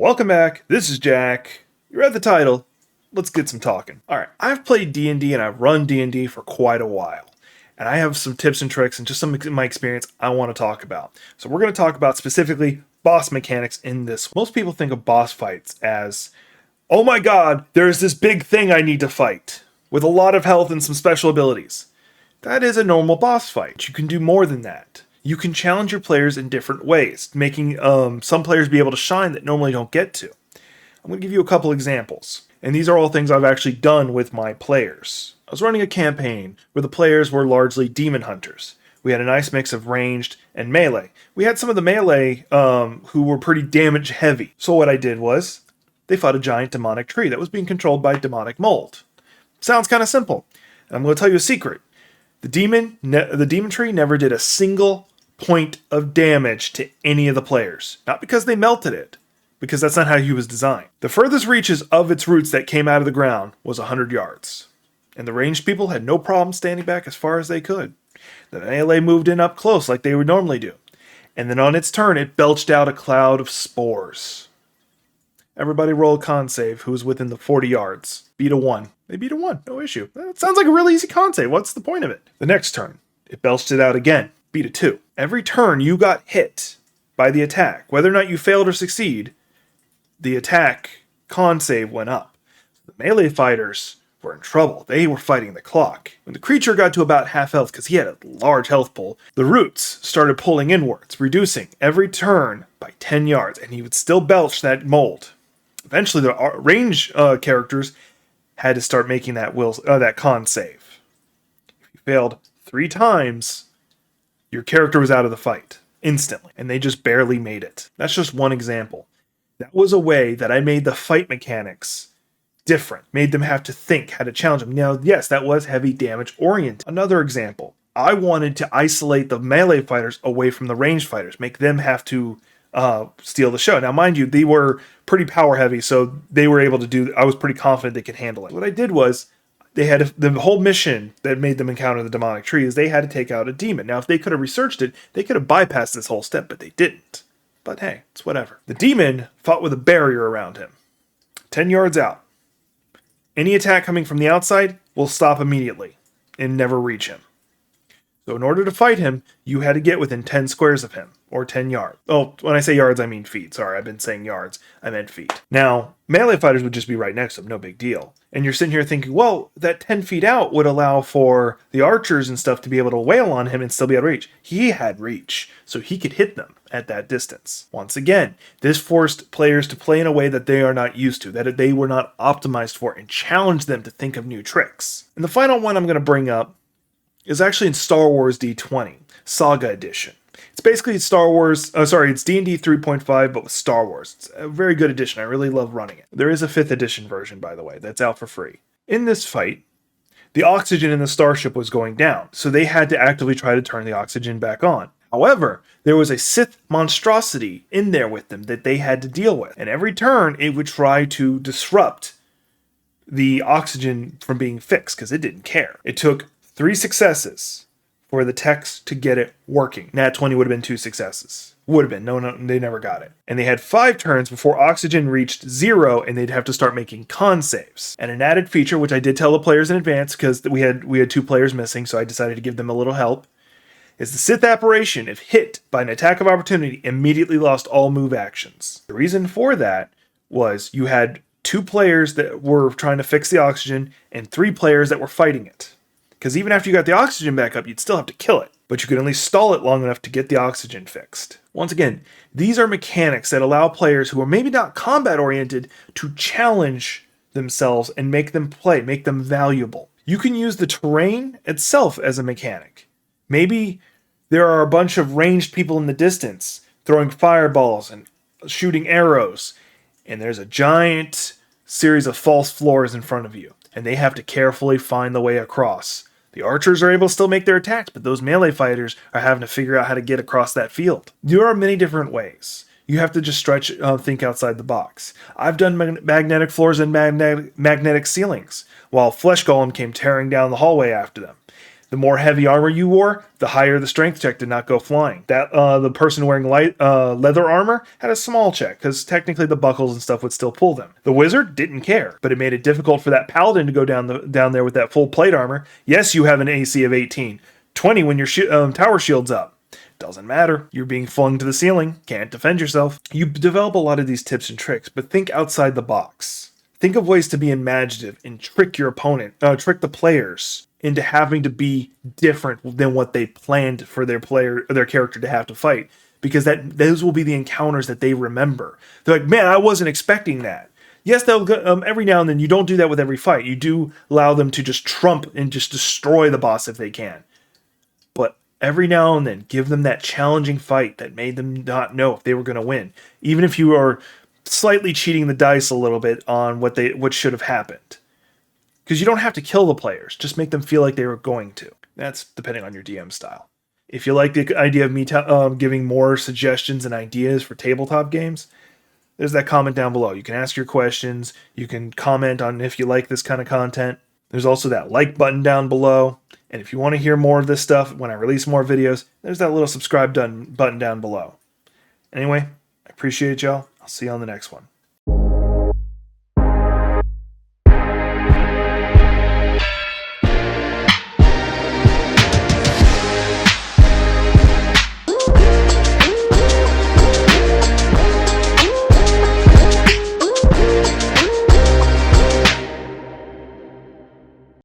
Welcome back. This is Jack. You read the title. Let's get some talking. All right, I've played D&D and I've run D&D for quite a while. And I have some tips and tricks and just some of my experience I want to talk about. So we're going to talk about specifically boss mechanics in this. Most people think of boss fights as, oh my god, there's this big thing I need to fight with a lot of health and some special abilities. That is a normal boss fight. You can do more than that. You can challenge your players in different ways, making some players be able to shine that normally don't get to. I'm going to give you a couple examples. And these are all things I've actually done with my players. I was running a campaign where the players were largely demon hunters. We had a nice mix of ranged and melee. We had some of the melee who were pretty damage heavy. So what I did was, they fought a giant demonic tree that was being controlled by demonic mold. Sounds kind of simple. And I'm going to tell you a secret. The demon tree never did a single point of damage to any of the players. Not because they melted it, because that's not how he was designed. The furthest reaches of its roots that came out of the ground was 100 yards. And the ranged people had no problem standing back as far as they could. The melee moved in up close like they would normally do. And then on its turn, it belched out a cloud of spores. Everybody roll a con save who was within the 40 yards. Beat a 1. They beat a 1, no issue. That sounds like a really easy con save. What's the point of it? The next turn, it belched it out again. Beat a 2. Every turn you got hit by the attack, whether or not you failed or succeed, the attack con save went up. The melee fighters were in trouble. They were fighting the clock. When the creature got to about half health, because he had a large health pool, the roots started pulling inwards, reducing every turn by 10 yards, and he would still belch that mold. Eventually, the range characters had to start making that con save. If you failed 3 times, your character was out of the fight instantly, and they just barely made it. That's just one example. That was a way that I made the fight mechanics different, made them have to think, had to challenge them. Now, yes, that was heavy damage oriented. Another example, I wanted to isolate the melee fighters away from the ranged fighters, make them have to steal the show. Now, mind you, they were pretty power heavy, so they were able to do, I was pretty confident they could handle it. What I did was, they had the whole mission that made them encounter the demonic tree is they had to take out a demon. Now, if they could have researched it, they could have bypassed this whole step, but they didn't. But hey, it's whatever. The demon fought with a barrier around him, 10 yards out. Any attack coming from the outside will stop immediately and never reach him. So in order to fight him, you had to get within 10 squares of him, or 10 yards. Oh, when I say yards, I mean feet. Sorry, I've been saying yards. I meant feet. Now, melee fighters would just be right next to him, no big deal. And you're sitting here thinking, well, that 10 feet out would allow for the archers and stuff to be able to wail on him and still be able to reach. He had reach, so he could hit them at that distance. Once again, this forced players to play in a way that they are not used to, that they were not optimized for, and challenged them to think of new tricks. And the final one I'm going to bring up is actually in Star Wars D20, Saga Edition. It's basically it's D&D 3.5, but with Star Wars. It's a very good edition. I really love running it. There is a 5th edition version, by the way, that's out for free. In this fight, the oxygen in the starship was going down, so they had to actively try to turn the oxygen back on. However, there was a Sith monstrosity in there with them that they had to deal with. And every turn, it would try to disrupt the oxygen from being fixed, because it didn't care. It took 3 successes for the techs to get it working. Nat 20 would have been 2 successes. Would have been. No, they never got it. And they had 5 turns before oxygen reached 0, and they'd have to start making con saves. And an added feature, which I did tell the players in advance, because we had 2 players missing, so I decided to give them a little help, is the Sith apparition, if hit by an attack of opportunity, immediately lost all move actions. The reason for that was you had 2 players that were trying to fix the oxygen, and 3 players that were fighting it. Because even after you got the oxygen back up, you'd still have to kill it. But you could only stall it long enough to get the oxygen fixed. Once again, these are mechanics that allow players who are maybe not combat-oriented to challenge themselves and make them play, make them valuable. You can use the terrain itself as a mechanic. Maybe there are a bunch of ranged people in the distance throwing fireballs and shooting arrows, and there's a giant series of false floors in front of you, and they have to carefully find the way across. The archers are able to still make their attacks, but those melee fighters are having to figure out how to get across that field. There are many different ways. You have to just think outside the box. I've done magnetic floors and magnetic ceilings, while Flesh Golem came tearing down the hallway after them. The more heavy armor you wore, the higher the strength check did not go flying. That the person wearing light leather armor had a small check, because technically the buckles and stuff would still pull them. The wizard didn't care, but it made it difficult for that paladin to go down there with that full plate armor. Yes, you have an AC of 18. 20 when your tower shield's up. Doesn't matter. You're being flung to the ceiling. Can't defend yourself. You develop a lot of these tips and tricks, but think outside the box. Think of ways to be imaginative and trick your opponent, trick the players into having to be different than what they planned for their character to have to fight. Because those will be the encounters that they remember. They're like, man, I wasn't expecting that. Yes, they'll every now and then. You don't do that with every fight. You do allow them to just trump and just destroy the boss if they can. But every now and then, give them that challenging fight that made them not know if they were going to win. Even if you are slightly cheating the dice a little bit on what should have happened. Because you don't have to kill the players. Just make them feel like they were going to. That's depending on your DM style. If you like the idea of me giving more suggestions and ideas for tabletop games, there's that comment down below. You can ask your questions. You can comment on if you like this kind of content. There's also that like button down below. And if you want to hear more of this stuff when I release more videos, there's that little subscribe button down below. Anyway, I appreciate y'all. I'll see you on the next one.